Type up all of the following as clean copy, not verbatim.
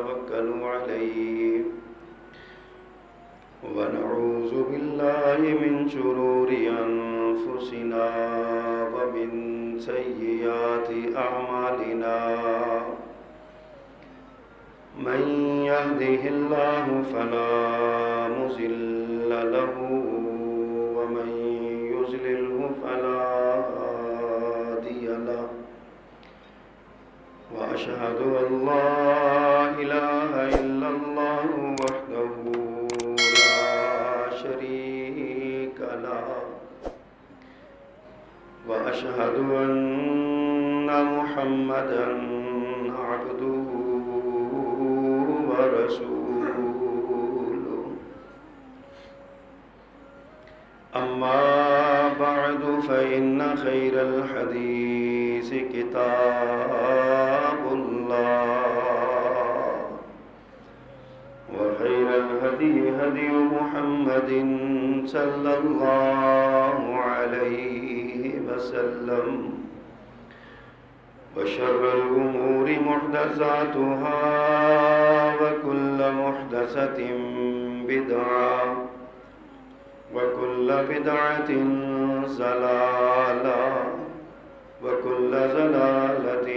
ونتوكل عليه ونعوذ بالله من شرور أنفسنا ومن سيئات أعمالنا من يهده الله فلا مضل له ومن يضلله فلا هادي له وأشهد أن لا إله إلا الله وحده لا شريك له وأشهد أن محمدًا عبده ورسوله أما بعد فإن خير الحديث كتاب الله وخير الهدي هدي محمد صلى الله عليه وسلم وشر الأمور محدثاتها وكل محدثة بدعة وكل بدعة ضلالة وكل ضلالة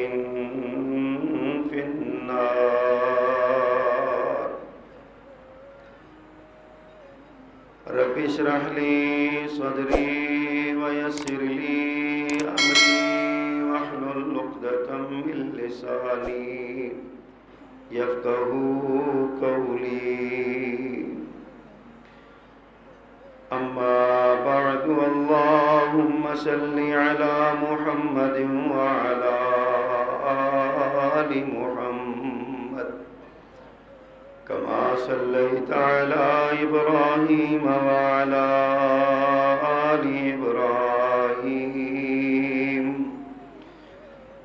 في النار رب اشرح لي صدري ويسر لي أمري واحلل عقدة من لساني يفقهوا قولي أما بعد اللهم صل على محمد وعلى آل محمد كما صليت على إبراهيم وعلى آل إبراهيم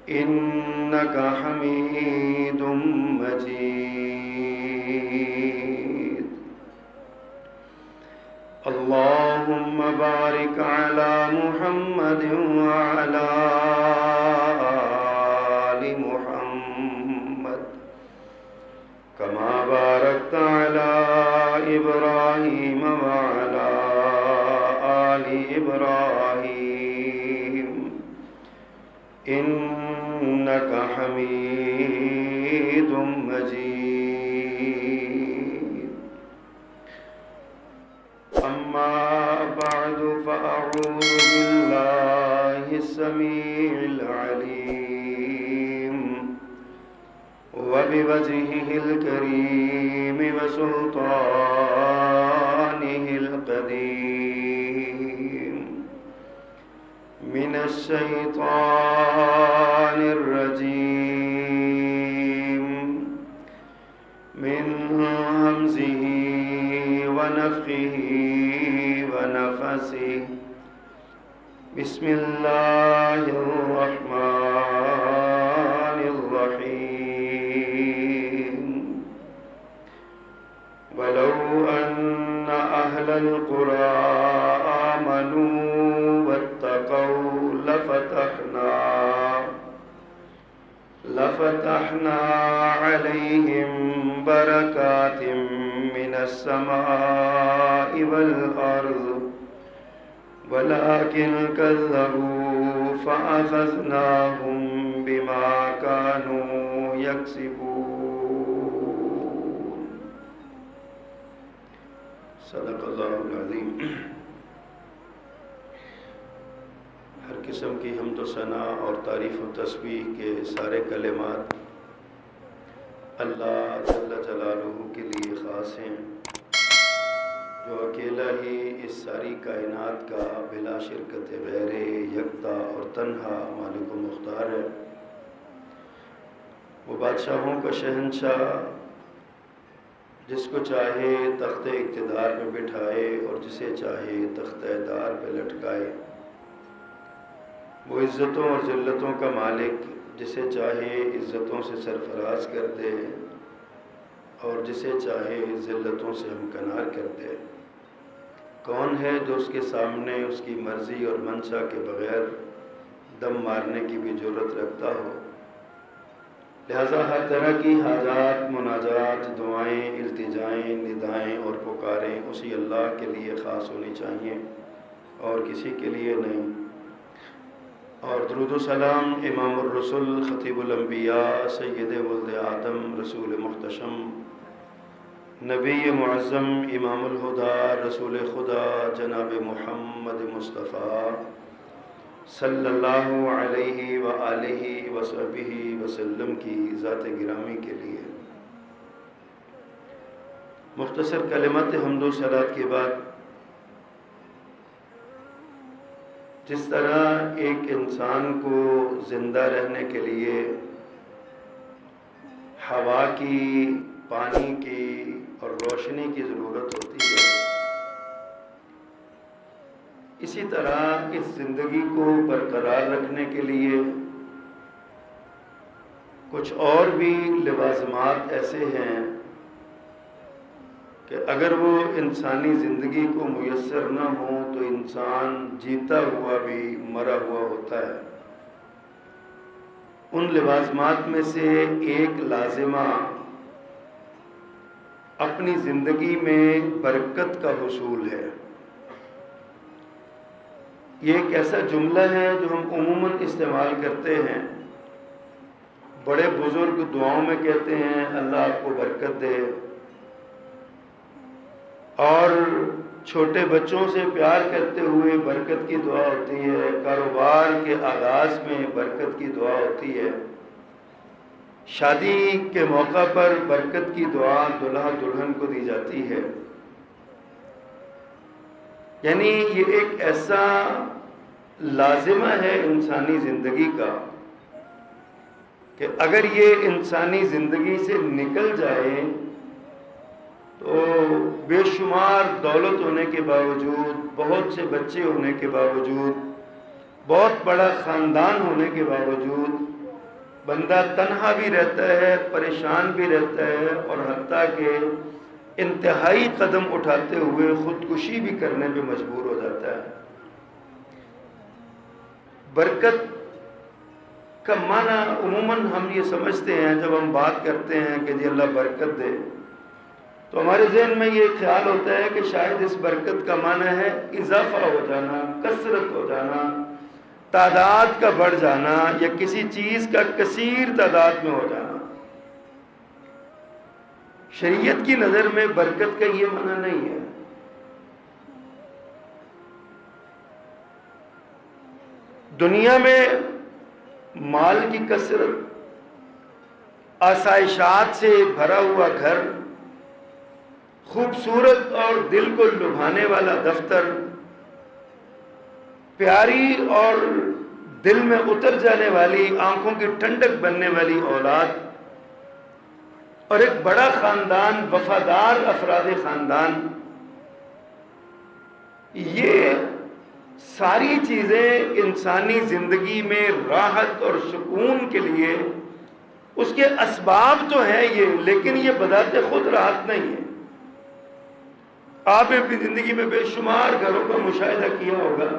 إنك حميد مجيد اللهم بارك على محمد وعلى آل محمد كما باركت على إبراهيم وعلى آل إبراهيم إنك حميد مجيد أما بعد فأعوذ بالله السميع العليم وبوجهه الكريم وسلطانه القديم من الشيطان الرجيم من همزه ونفخه ونفسه بسم الله الرحمن الرحيم ولو أن أهل القرى آمنوا واتقوا لفتحنا عليهم بركات من السماء والأرض ولكن كذبوا فأخذناهم بما كانوا يكسبون صدق اللہ العظیم. ہر قسم کی حمد و ثنا اور تعریف و تسبیح کے سارے کلمات اللہ جل جلالہ کے لیے خاص ہیں، جو اکیلا ہی اس ساری کائنات کا بلا شرکت غیر یکتا اور تنہا مالک و مختار ہے. وہ بادشاہوں کا شہنشاہ، جس کو چاہے تخت اقتدار پہ بٹھائے اور جسے چاہے تخت دار پہ لٹکائے. وہ عزتوں اور ذلتوں کا مالک، جسے چاہے عزتوں سے سرفراز کر دے اور جسے چاہے ذلتوں سے ہمکنار کر دے. کون ہے جو اس کے سامنے اس کی مرضی اور منشا کے بغیر دم مارنے کی بھی جرت رکھتا ہو؟ لہذا ہر طرح کی حاجات، مناجات، دعائیں، التجائیں، ندائیں اور پکاریں اسی اللہ کے لیے خاص ہونی چاہیے اور کسی کے لیے نہیں۔ اور درود و سلام امام الرسل، خطیب الانبیاء، سید ولد آدم، رسول محتشم، نبی معظم، امام الہدیٰ، رسول خدا، جناب محمد مصطفیٰ صلی اللہ علیہ وآلہ وصحبہ وسلم کی ذات گرامی کے لیے مختصر کلمات حمد و صلوات کے بعد، جس طرح ایک انسان کو زندہ رہنے کے لیے ہوا کی، پانی کی اور روشنی کی ضرورت ہوتی ہے، اسی طرح اس زندگی کو برقرار رکھنے کے لیے کچھ اور بھی لوازمات ایسے ہیں کہ اگر وہ انسانی زندگی کو میسر نہ ہوں تو انسان جیتا ہوا بھی مرا ہوا ہوتا ہے۔ ان لوازمات میں سے ایک لازمہ اپنی زندگی میں برکت کا حصول ہے۔ یہ ایک ایسا جملہ ہے جو ہم عموماً استعمال کرتے ہیں، بڑے بزرگ دعاؤں میں کہتے ہیں اللہ آپ کو برکت دے، اور چھوٹے بچوں سے پیار کرتے ہوئے برکت کی دعا ہوتی ہے، کاروبار کے آغاز میں برکت کی دعا ہوتی ہے، شادی کے موقع پر برکت کی دعا دلہا دلہن کو دی جاتی ہے۔ یعنی یہ ایک ایسا لازمہ ہے انسانی زندگی کا کہ اگر یہ انسانی زندگی سے نکل جائے تو بے شمار دولت ہونے کے باوجود، بہت سے بچے ہونے کے باوجود، بہت بڑا خاندان ہونے کے باوجود بندہ تنہا بھی رہتا ہے، پریشان بھی رہتا ہے، اور حتیٰ کہ انتہائی قدم اٹھاتے ہوئے خودکشی بھی کرنے پہ مجبور ہو جاتا ہے۔ برکت کا معنی عموماً ہم یہ سمجھتے ہیں جب ہم بات کرتے ہیں کہ جی اللہ برکت دے، تو ہمارے ذہن میں یہ خیال ہوتا ہے کہ شاید اس برکت کا معنی ہے اضافہ ہو جانا، کثرت ہو جانا، تعداد کا بڑھ جانا، یا کسی چیز کا کثیر تعداد میں ہو جانا۔ شریعت کی نظر میں برکت کا یہ معنی نہیں ہے۔ دنیا میں مال کی کثرت، آسائشات سے بھرا ہوا گھر، خوبصورت اور دل کو لبھانے والا دفتر، پیاری اور دل میں اتر جانے والی، آنکھوں کی ٹھنڈک بننے والی اولاد، اور ایک بڑا خاندان، وفادار افراد خاندان، یہ ساری چیزیں انسانی زندگی میں راحت اور سکون کے لیے اس کے اسباب تو ہیں یہ، لیکن یہ بذات خود راحت نہیں ہے۔ آپ نے اپنی زندگی میں بے شمار گھروں کا مشاہدہ کیا ہوگا،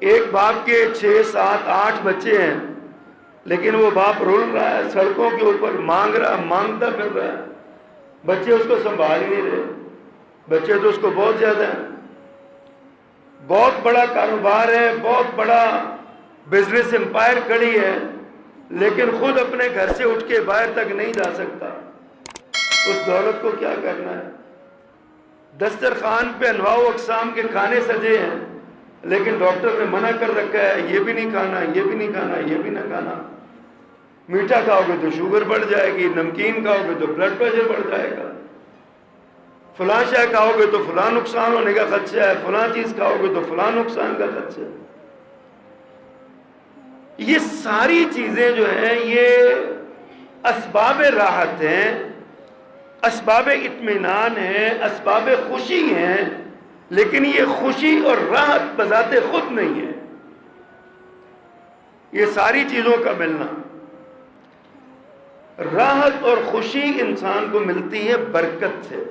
ایک باپ کے 6، 7، 8 بچے ہیں، لیکن وہ باپ رول رہا ہے، سڑکوں کے اوپر مانگتا پھر رہا ہے، بچے اس کو سنبھال ہی نہیں رہے، بچے تو اس کو بہت زیادہ ہیں، بہت بڑا کاروبار ہے، بہت بڑا بزنس امپائر کھڑی ہے، لیکن خود اپنے گھر سے اٹھ کے باہر تک نہیں جا سکتا۔ اس دولت کو کیا کرنا ہے؟ دسترخوان پہ انواع و اقسام کے کھانے سجے ہیں، لیکن ڈاکٹر نے منع کر رکھا ہے یہ بھی نہیں کھانا، یہ بھی نہیں کھانا، یہ بھی نہ کھانا، میٹھا کھاؤ گے تو شوگر بڑھ جائے گی، نمکین کھاؤ گے تو بلڈ پریشر بڑھ جائے گا، فلاں شے کھاؤ گے تو فلاں نقصان ہونے کا خدشہ ہے، فلاں چیز کھاؤ گے تو فلاں نقصان کا خدشہ ہے۔ یہ ساری چیزیں جو ہیں یہ اسباب راحت ہیں، اسباب اطمینان ہیں، اسباب خوشی ہیں، لیکن یہ خوشی اور راحت بذات خود نہیں ہے۔ یہ ساری چیزوں کا ملنا، راحت اور خوشی انسان کو ملتی ہے برکت سے،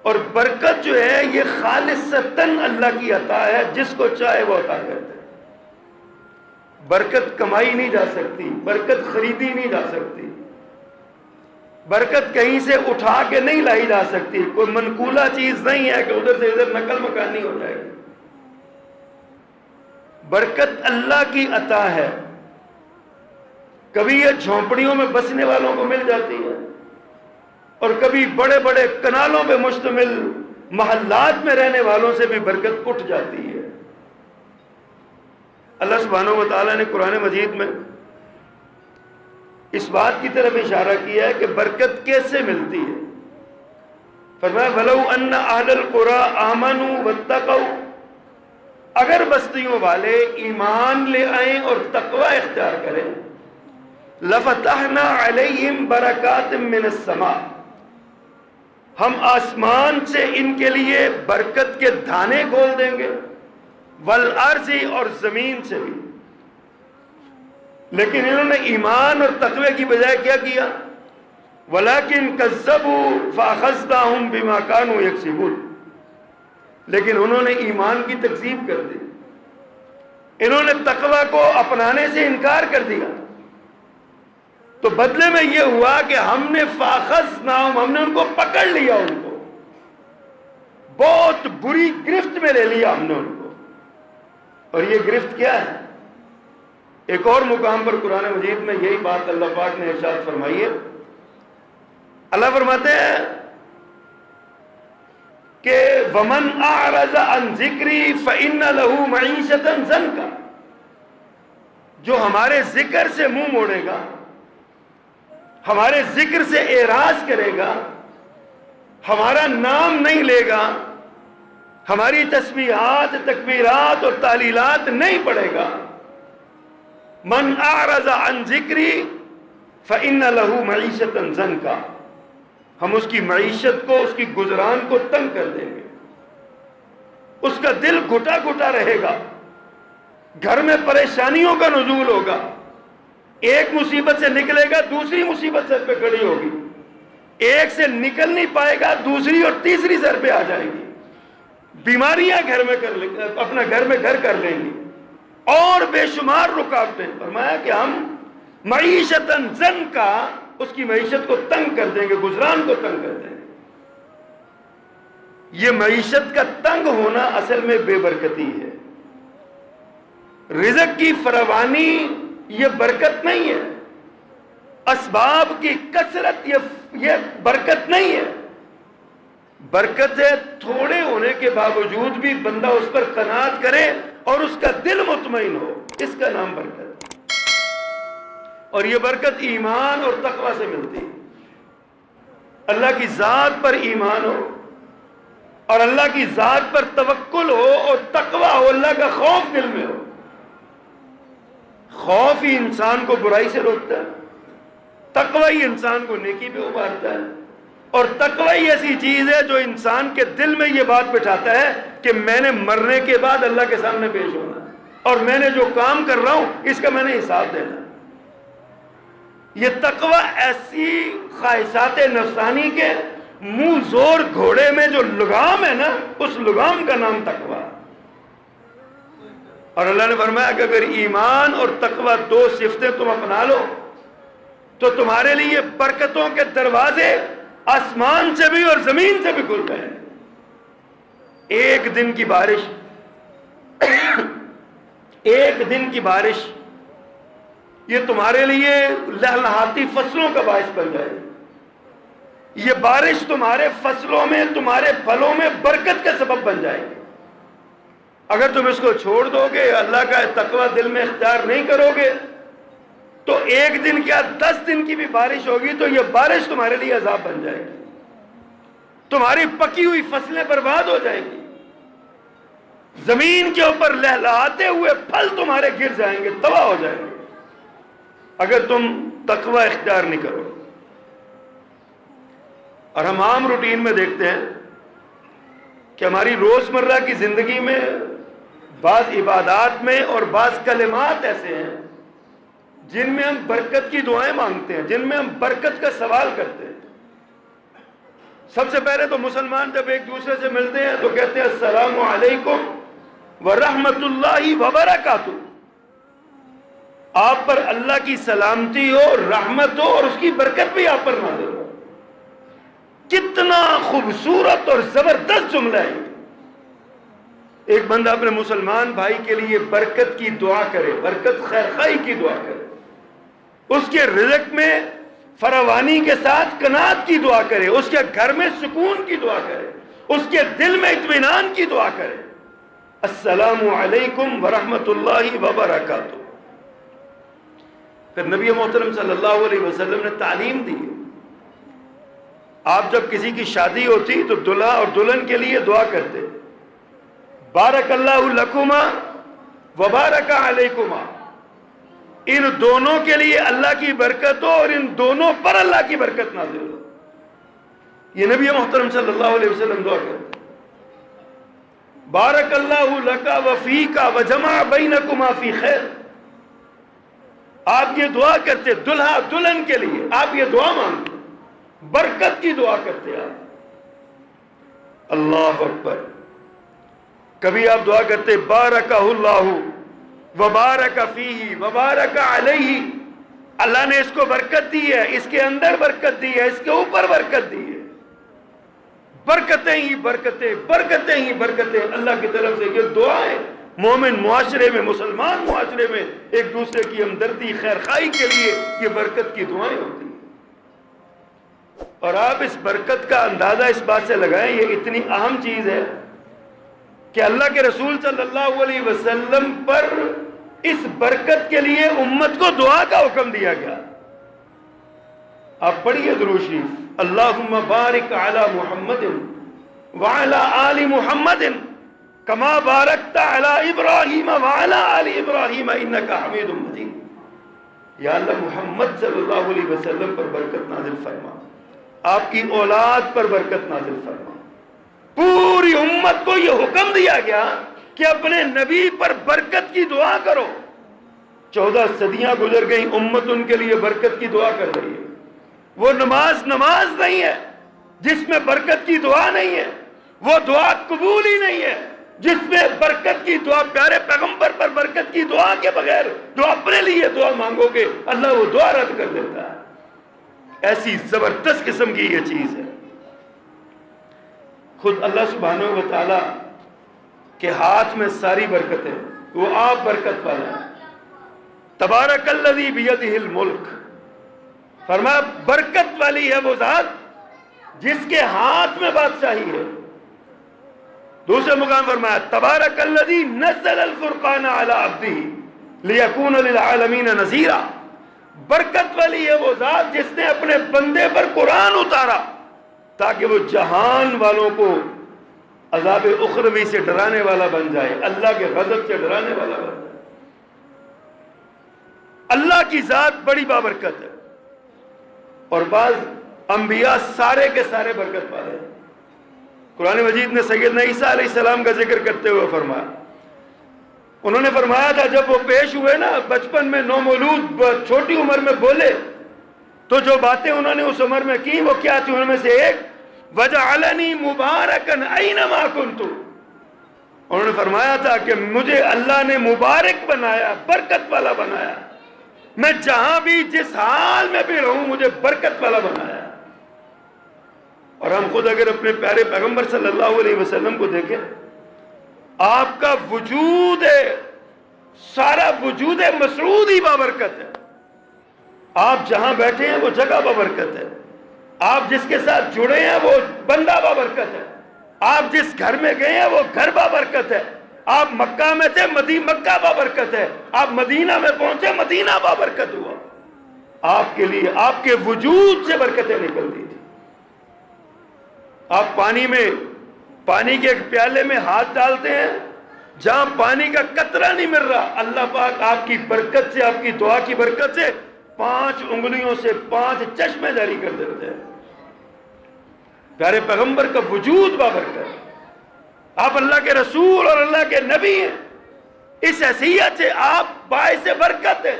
اور برکت جو ہے یہ خالصتاً اللہ کی عطا ہے، جس کو چاہے وہ عطا کرتا ہے۔ برکت کمائی نہیں جا سکتی، برکت خریدی نہیں جا سکتی، برکت کہیں سے اٹھا کے نہیں لائی جا سکتی، کوئی منقولہ چیز نہیں ہے کہ ادھر سے ادھر نقل مکانی ہو جائے گی۔ برکت اللہ کی عطا ہے، کبھی یہ جھونپڑیوں میں بسنے والوں کو مل جاتی ہے اور کبھی بڑے بڑے کنالوں پہ مشتمل محلات میں رہنے والوں سے بھی برکت اٹھ جاتی ہے۔ اللہ سبحانہ و تعالیٰ نے قرآن مجید میں اس بات کی طرف اشارہ کیا ہے کہ برکت کیسے ملتی ہے۔ فرمایا وَلَوْ أَنَّ أَهْلَ الْقُرَىٰ آمَنُوا وَاتَّقَوْا، اگر بستیوں والے ایمان لے آئیں اور تقوی اختیار کریں، لَفَتَحْنَا عَلَيْهِمْ بَرَكَاتٍ مِّنَ السَّمَاءِ، ہم آسمان سے ان کے لیے برکت کے دھانے کھول دیں گے، والارض، اور زمین سے بھی۔ لیکن انہوں نے ایمان اور تقوی کی بجائے کیا کیا؟ وَلَكِنْ كَذَّبُوا فَأَخَذْنَاهُمْ بِمَا كَانُوا يَكْسِبُونَ، لیکن انہوں نے ایمان کی تکذیب کر دی، انہوں نے تقوی کو اپنانے سے انکار کر دیا، تو بدلے میں یہ ہوا کہ ہم نے فَأَخَذْنَاهُمْ، ہم نے ان کو پکڑ لیا، ان کو بہت بری گرفت میں لے لیا ہم نے ان کو۔ اور یہ گرفت کیا ہے؟ ایک اور مقام پر قرآن مجید میں یہی بات اللہ پاک نے ارشاد فرمائی ہے۔ اللہ فرماتے ہیں کہ وَمَنْ أَعْرَضَ عَنْ ذِكْرِي فَإِنَّ لَهُ مَعِيشَةً ضَنْكًا، جو ہمارے ذکر سے منہ موڑے گا، ہمارے ذکر سے اعراض کرے گا، ہمارا نام نہیں لے گا، ہماری تسبیحات، تکبیرات اور تعلیلات نہیں پڑھے گا، من اعرض عن ذکری فإن له معیشة ضنکا، ہم اس کی معیشت کو، اس کی گزران کو تنگ کر دیں گے، اس کا دل گھٹا گھٹا رہے گا، گھر میں پریشانیوں کا نزول ہوگا، ایک مصیبت سے نکلے گا دوسری مصیبت سر پہ کھڑی ہوگی، ایک سے نکل نہیں پائے گا دوسری اور تیسری سر پہ آ جائے گی، بیماریاں گھر میں اپنا گھر میں گھر کر لیں گی، اور بے شمار رکاوٹیں۔ فرمایا کہ ہم معیشتاً ضنکا، اس کی معیشت کو تنگ کر دیں گے، گزران کو تنگ کر دیں گے۔ یہ معیشت کا تنگ ہونا اصل میں بے برکتی ہے، رزق کی فراوانی یہ برکت نہیں ہے، اسباب کی کثرت یہ برکت نہیں ہے، برکت ہے تھوڑے ہونے کے باوجود بھی بندہ اس پر قناعت کرے اور اس کا دل مطمئن ہو، اس کا نام برکت ہے۔ اور یہ برکت ایمان اور تقوی سے ملتی ہے، اللہ کی ذات پر ایمان ہو اور اللہ کی ذات پر توکل ہو اور تقوی ہو، اللہ کا خوف دل میں ہو۔ خوف ہی انسان کو برائی سے روکتا ہے، تقوی ہی انسان کو نیکی پہ ابھارتا ہے، اور تقوی ایسی چیز ہے جو انسان کے دل میں یہ بات بٹھاتا ہے کہ میں نے مرنے کے بعد اللہ کے سامنے پیش ہونا ہے، اور میں نے جو کام کر رہا ہوں اس کا میں نے حساب دینا ہے۔ یہ تقوی ایسی خواہشات نفسانی کے منہ زور گھوڑے میں جو لگام ہے نا، اس لگام کا نام تقوی ہے۔ اور اللہ نے فرمایا کہ اگر ایمان اور تقوی دو صفتیں تم اپنا لو تو تمہارے لیے برکتوں کے دروازے آسمان سے بھی اور زمین سے بھی کھل گئے۔ ایک دن کی بارش ایک دن کی بارش یہ تمہارے لیے لہلہاتی فصلوں کا باعث بن جائے گی، یہ بارش تمہارے فصلوں میں، تمہارے پھلوں میں برکت کا سبب بن جائے گی۔ اگر تم اس کو چھوڑ دو گے، اللہ کا تقوی دل میں اختیار نہیں کرو گے، تو ایک دن کیا 10 دن کی بھی بارش ہوگی تو یہ بارش تمہارے لیے عذاب بن جائے گی، تمہاری پکی ہوئی فصلیں برباد ہو جائیں گی، زمین کے اوپر لہلہاتے ہوئے پھل تمہارے گر جائیں گے، تباہ ہو جائیں گے، اگر تم تقوی اختیار نہیں کرو۔ اور ہم عام روٹین میں دیکھتے ہیں کہ ہماری روزمرہ کی زندگی میں بعض عبادات میں اور بعض کلمات ایسے ہیں جن میں ہم برکت کی دعائیں مانگتے ہیں، جن میں ہم برکت کا سوال کرتے ہیں۔ سب سے پہلے تو مسلمان جب ایک دوسرے سے ملتے ہیں تو کہتے ہیں السلام علیکم ورحمۃ اللہ وبرکاتہ، آپ پر اللہ کی سلامتی ہو، رحمت ہو اور اس کی برکت بھی آپ پر نازل ہو۔ کتنا خوبصورت اور زبردست جملہ ہے۔ ایک بندہ اپنے مسلمان بھائی کے لیے برکت کی دعا کرے، برکت خیر خواہی کی دعا کرے، اس کے رزق میں فراوانی کے ساتھ قناعت کی دعا کرے، اس کے گھر میں سکون کی دعا کرے، اس کے دل میں اطمینان کی دعا کرے۔ السلام علیکم ورحمۃ اللہ وبرکاتہ۔ پھر نبی محترم صلی اللہ علیہ وسلم نے تعلیم دی، آپ جب کسی کی شادی ہوتی تو دلہا اور دلہن کے لیے دعا کرتے، بارک اللہ لکما وبارک علیکما، ان دونوں کے لیے اللہ کی برکت ہو اور ان دونوں پر اللہ کی برکت نازل ہو۔ یہ نبی محترم صلی اللہ علیہ وسلم دعا کرتے، بارک اللہ لکا وفیکا وجمع بینکما فی خیر۔ آپ یہ دعا کرتے دلہا دلہن کے لیے، آپ یہ دعا مانگتے، برکت کی دعا کرتے آپ۔ اللہ اکبر۔ کبھی آپ دعا کرتے بارکہ اللہ وبارک فیہ وبارک علیہ، اللہ نے اس کو برکت دی ہے، اس کے اندر برکت دی ہے، اس کے اوپر برکت دی ہے۔ برکتیں ہی برکتیں، برکتیں ہی برکتیں اللہ کی طرف سے۔ یہ دعائیں مومن معاشرے میں، مسلمان معاشرے میں ایک دوسرے کی ہمدردی خیر خواہی کے لیے یہ برکت کی دعائیں ہوتی ہیں۔ اور آپ اس برکت کا اندازہ اس بات سے لگائیں، یہ اتنی اہم چیز ہے کہ اللہ کے رسول صلی اللہ علیہ وسلم پر اس برکت کے لیے امت کو دعا کا حکم دیا گیا۔ آپ پڑھیے درود شریف، اللہم بارک علی محمد وعلی آل محمد کما بارکت علی ابراہیم وعلی آل ابراہیم انکا حمید مجید۔ یا اللہ محمد صلی اللہ علیہ وسلم پر برکت نازل فرما، آپ کی اولاد پر برکت نازل فرما۔ پوری امت کو یہ حکم دیا گیا کہ اپنے نبی پر برکت کی دعا کرو۔ 14 صدیاں گزر گئیں، امت ان کے لیے برکت کی دعا کر رہی ہے۔ وہ نماز نہیں ہے جس میں برکت کی دعا نہیں ہے، وہ دعا قبول ہی نہیں ہے جس میں برکت کی دعا، پیارے پیغمبر پر برکت کی دعا کے بغیر جو اپنے لیے دعا مانگو گے اللہ وہ دعا رد کر دیتا ہے۔ ایسی زبردست قسم کی یہ چیز ہے۔ خود اللہ سبحانہ و تعالی کے ہاتھ میں ساری برکتیں، وہ آپ برکت والا ہے۔ تبارک الذی بیدہ الملک، فرمایا برکت والی ہے وہ ذات جس کے ہاتھ میں بادشاہی ہے۔ دوسرے مقام فرمایا تبارک الذی نزل الفرقان علی عبدہ لیکون للعالمین نذیرا، برکت والی ہے وہ ذات جس نے اپنے بندے پر قرآن اتارا تاکہ وہ جہان والوں کو عذاب اخروی سے ڈرانے والا بن جائے، اللہ کے غضب سے ڈرانے والا بن جائے۔ اللہ کی ذات بڑی بابرکت ہے، اور بعض انبیاء سارے کے سارے برکت والے ہیں۔ قرآن مجید نے سیدنا عیسیٰ علیہ السلام کا ذکر کرتے ہوئے فرمایا، انہوں نے فرمایا تھا جب وہ پیش ہوئے نا بچپن میں، نومولود چھوٹی عمر میں بولے تو جو باتیں انہوں نے اس عمر میں کی وہ کیا تھی؟ ان میں سے ایک وَجَعَلَنِي مُبَارَكًا أَيْنَمَا كُنْتُ، انہوں نے فرمایا تھا کہ مجھے اللہ نے مبارک بنایا، برکت والا بنایا، میں جہاں بھی جس حال میں بھی رہوں مجھے برکت والا بنایا۔ اور ہم خود اگر اپنے پیارے پیغمبر صلی اللہ علیہ وسلم کو دیکھیں، آپ کا وجود ہے، سارا وجود مسعود ہی بابرکت ہے۔ آپ جہاں بیٹھے ہیں وہ جگہ بابرکت ہے، آپ جس کے ساتھ جڑے ہیں وہ بندہ بابرکت ہے، آپ جس گھر میں گئے ہیں وہ گھر بابرکت ہے، آپ مکہ میں تھے مکہ بابرکت ہے، آپ مدینہ میں پہنچے مدینہ بابرکت ہوا۔ آپ کے لیے آپ کے وجود سے برکتیں نکل دی تھی۔ آپ پانی کے ایک پیالے میں ہاتھ ڈالتے ہیں، جہاں پانی کا قطرہ نہیں مل رہا، اللہ پاک آپ کی برکت سے، آپ کی دعا کی برکت سے 5 انگلیوں سے 5 چشمے جاری کر دیتے ہیں۔ پیارے پیغمبر کا وجود بابرکت، آپ اللہ کے رسول اور اللہ کے نبی ہیں، اس حیثیت سے آپ باعث برکت ہیں۔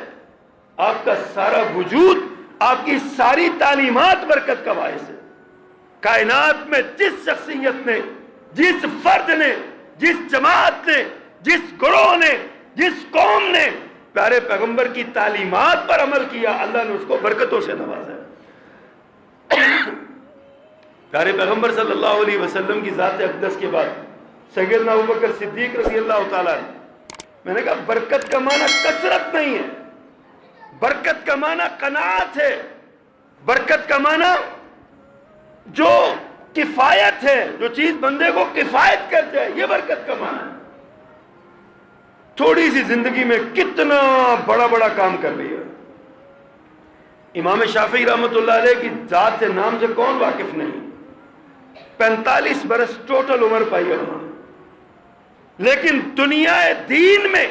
آپ کا سارا وجود، آپ کی ساری تعلیمات برکت کا باعث ہے۔ کائنات میں جس شخصیت نے، جس فرد نے، جس جماعت نے، جس گروہ نے، جس قوم نے پیارے پیغمبر کی تعلیمات پر عمل کیا، اللہ نے اس کو برکتوں سے نوازا ہے۔ پیارے پیغمبر صلی اللہ علیہ وسلم کی ذات اقدس کے بعد سیدنا ابوبکر صدیق رضی اللہ تعالیٰ عنہ، میں نے کہا برکت کا معنی کثرت نہیں ہے، برکت کا معنی قناعت ہے، برکت کا معنی جو کفایت ہے، جو چیز بندے کو کفایت کر جائے، یہ برکت کا معنی ہے۔ تھوڑی سی زندگی میں کتنا بڑا بڑا کام کر رہی ہے۔ امام شافعی رحمۃ اللہ علیہ کی ذات سے نام سے کون واقف نہیں؟ 45 برس ٹوٹل عمر پائی ہے انہوں نے، لیکن دنیا دین میں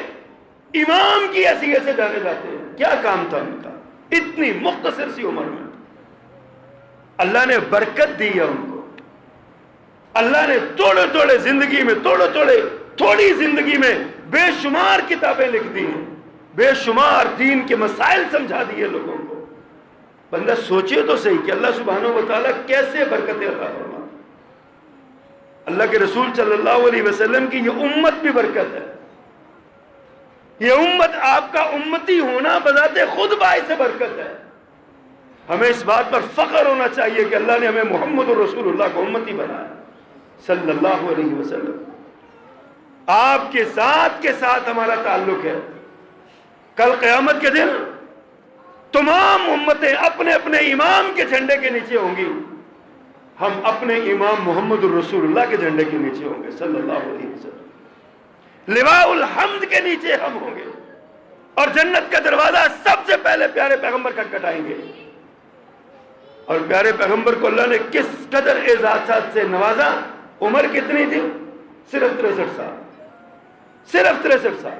امام کی حیثیت سے جانے جاتے ہیں۔ کیا کام تھا ان کا اتنی مختصر سی عمر میں؟ اللہ نے برکت دی ہے ان کو، اللہ نے تھوڑے زندگی میں تھوڑی زندگی میں بے شمار کتابیں لکھ دی ہیں، بے شمار دین کے مسائل سمجھا دیے لوگوں کو۔ بندہ سوچے تو صحیح کہ اللہ سبحانہ و تعالیٰ کیسے برکتیں عطا فرماتا۔ اللہ کے رسول صلی اللہ علیہ وسلم کی یہ امت بھی برکت ہے، یہ امت، آپ کا امتی ہونا بذات خود باعث برکت ہے۔ ہمیں اس بات پر فخر ہونا چاہیے کہ اللہ نے ہمیں محمد رسول اللہ کو امتی بنایا صلی اللہ علیہ وسلم۔ آپ کے ساتھ ہمارا تعلق ہے۔ کل قیامت کے دن تمام امتیں اپنے اپنے امام کے جھنڈے کے نیچے ہوں گی، ہم اپنے امام محمد الرسول اللہ کے جھنڈے کے نیچے ہوں گے صلی اللہ علیہ وسلم۔ لواء الحمد کے نیچے ہم ہوں گے، اور جنت کا دروازہ سب سے پہلے پیارے پیغمبر کھٹکھٹائیں گے۔ اور پیارے پیغمبر کو اللہ نے کس قدر اعزازات سے نوازا۔ عمر کتنی تھی؟ صرف 63 سال، صرف 63 سال۔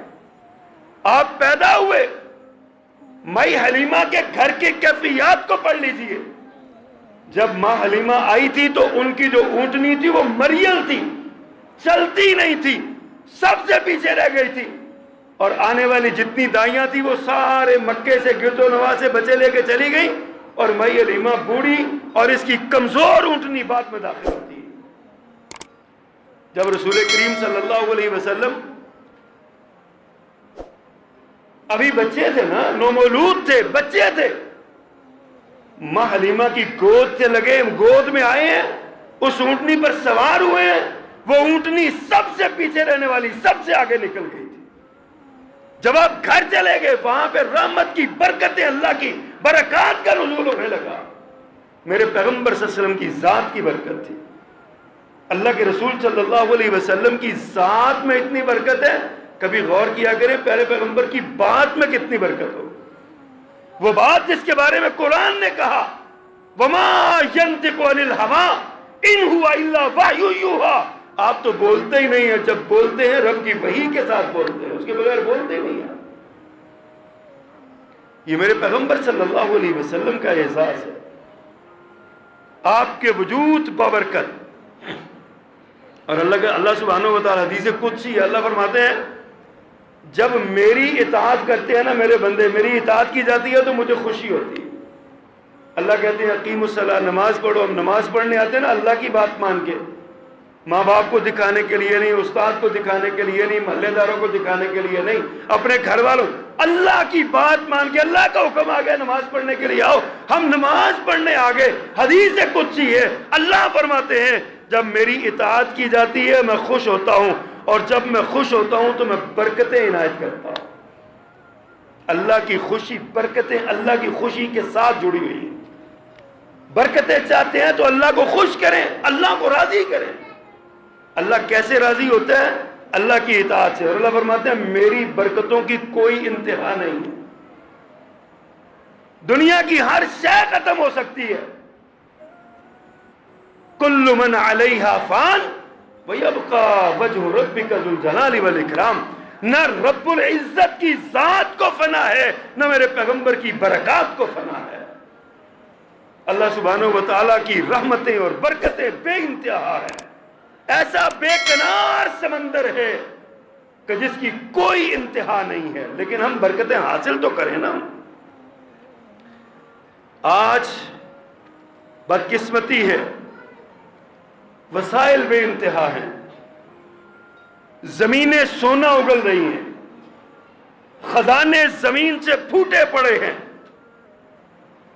آپ پیدا ہوئے، مائی حلیمہ کے گھر کی کیفیات کو پڑھ لیجئے۔ جب ماں حلیمہ آئی تھی تو ان کی جو اونٹنی تھی وہ مریل تھی، چلتی نہیں تھی، سب سے پیچھے رہ گئی تھی، اور آنے والی جتنی دائیاں تھی وہ سارے مکے سے گرد و نواح سے بچے لے کے چلی گئی، اور مائی حلیمہ بوڑھی اور اس کی کمزور اونٹنی بعد میں داخل ہوتی ہے۔ جب رسول کریم صلی اللہ علیہ وسلم ابھی بچے تھے نا، نومولود تھے، بچے تھے، ماں حلیمہ کی گود سے لگے، گود میں آئے ہیں، اس اونٹنی پر سوار ہوئے ہیں، وہ اونٹنی سب سے پیچھے رہنے والی سب سے آگے نکل گئی تھی۔ جب آپ گھر چلے گئے وہاں پہ رحمت کی برکتیں، اللہ کی برکات کا نزول ہونے لگا۔ میرے پیغمبر صلی اللہ علیہ وسلم کی ذات کی برکت تھی، اللہ کے رسول صلی اللہ علیہ وسلم کی ذات میں اتنی برکت ہے۔ کبھی غور کیا کریں پیارے پیغمبر کی بات میں کتنی برکت ہو، وہ بات جس کے بارے میں قرآن نے کہا وَمَا يَنْطِقُ عَنِ الْهَوَىٰ إِنْ هُوَ إِلَّا وَحْيٌ يُوحَىٰ۔ آپ تو بولتے ہی نہیں ہیں، جب بولتے ہیں رب کی وحی کے ساتھ بولتے ہیں، اس کے بغیر بولتے ہی نہیں ہیں۔ یہ میرے پیغمبر صلی اللہ علیہ وسلم کا اعزاز ہے، آپ کے وجود بابرکت۔ اور اللہ سبحانہ و تعالیٰ حدیث قدسی، اللہ فرماتے ہیں جب میری اطاعت کرتے ہیں نا میرے بندے، میری اطاعت کی جاتی ہے تو مجھے خوشی ہوتی ہے۔ اللہ کہتے ہیں اقیم الصلاۃ، نماز پڑھو۔ ہم نماز پڑھنے آتے ہیں نا اللہ کی بات مان کے، ماں باپ کو دکھانے کے لیے نہیں، استاد کو دکھانے کے لیے نہیں، محلے داروں کو دکھانے کے لیے نہیں، اپنے گھر والوں، اللہ کی بات مان کے، اللہ کا حکم آ گیا نماز پڑھنے کے لیے آؤ، ہم نماز پڑھنے آ گئے۔ حدیث قدسی ہے، اللہ فرماتے ہیں جب میری اطاعت کی جاتی ہے میں خوش ہوتا ہوں، اور جب میں خوش ہوتا ہوں تو میں برکتیں عنایت کرتا ہوں۔ اللہ کی خوشی، برکتیں اللہ کی خوشی کے ساتھ جڑی ہوئی ہیں۔ برکتیں چاہتے ہیں تو اللہ کو خوش کریں، اللہ کو راضی کریں۔ اللہ کیسے راضی ہوتا ہے؟ اللہ کی اطاعت سے۔ اور اللہ فرماتے ہیں میری برکتوں کی کوئی انتہا نہیں ہے۔ دنیا کی ہر شے ختم ہو سکتی ہے، کل من علیہا فان وَيَبْقَى وَجْهُ رَبِّكَ ذُو الْجَلَالِ وَالْإِكْرَامِ۔ نہ رب العزت کی ذات کو فنا ہے، نہ میرے پیغمبر کی برکات کو فنا ہے۔ اللہ سبحانہ و تعالیٰ کی رحمتیں اور برکتیں بے انتہا ہیں، ایسا بے کنار سمندر ہے کہ جس کی کوئی انتہا نہیں ہے، لیکن ہم برکتیں حاصل تو کریں نا۔ آج بدقسمتی ہے، وسائل بے انتہا ہیں، زمینیں سونا اگل رہی ہیں، خزانے زمین سے پھوٹے پڑے ہیں،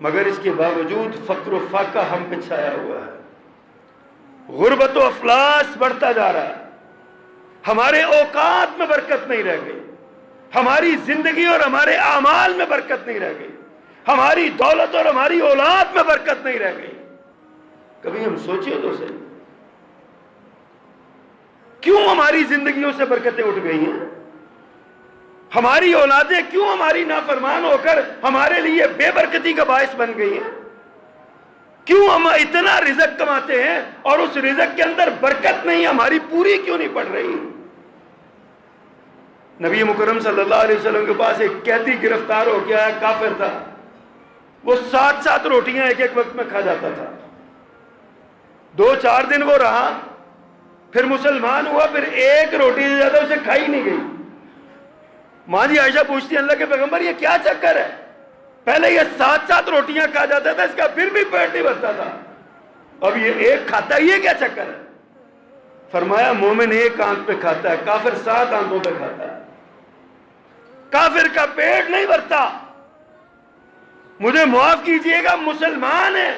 مگر اس کے باوجود فقر و فاقہ ہم پہ چھایا ہوا ہے، غربت و افلاس بڑھتا جا رہا ہے، ہمارے اوقات میں برکت نہیں رہ گئی، ہماری زندگی اور ہمارے اعمال میں برکت نہیں رہ گئی، ہماری دولت اور ہماری اولاد میں برکت نہیں رہ گئی۔ کبھی ہم سوچے تو صحیح، کیوں ہماری زندگیوں سے برکتیں اٹھ گئی ہیں؟ ہماری اولادیں کیوں ہماری نافرمان ہو کر ہمارے لیے بے برکتی کا باعث بن گئی ہیں؟ کیوں ہم اتنا رزق کماتے ہیں اور اس رزق کے اندر برکت نہیں، ہماری پوری کیوں نہیں پڑ رہی؟ نبی مکرم صلی اللہ علیہ وسلم کے پاس ایک قیدی گرفتار ہو گیا ہے، کافر تھا، وہ 7 روٹیاں ایک وقت میں کھا جاتا تھا۔ 2-4 دن وہ رہا، پھر مسلمان ہوا، پھر ایک روٹی سے زیادہ اسے کھائی نہیں گئی۔ ماں جی عائشہ پوچھتی ہیں، اللہ کے پیغمبر یہ کیا چکر ہے؟ پہلے یہ 7 روٹیاں کھا جاتا تھا، اس کا پھر بھی پیٹ نہیں بھرتا تھا، اب یہ ایک کھاتا ہے، یہ کیا چکر ہے؟ فرمایا مومن ایک آنکھ پہ کھاتا ہے، کافر 7 آنکھوں پہ کھاتا ہے، کافر کا پیٹ نہیں بھرتا۔ مجھے معاف کیجئے گا، مسلمان ہے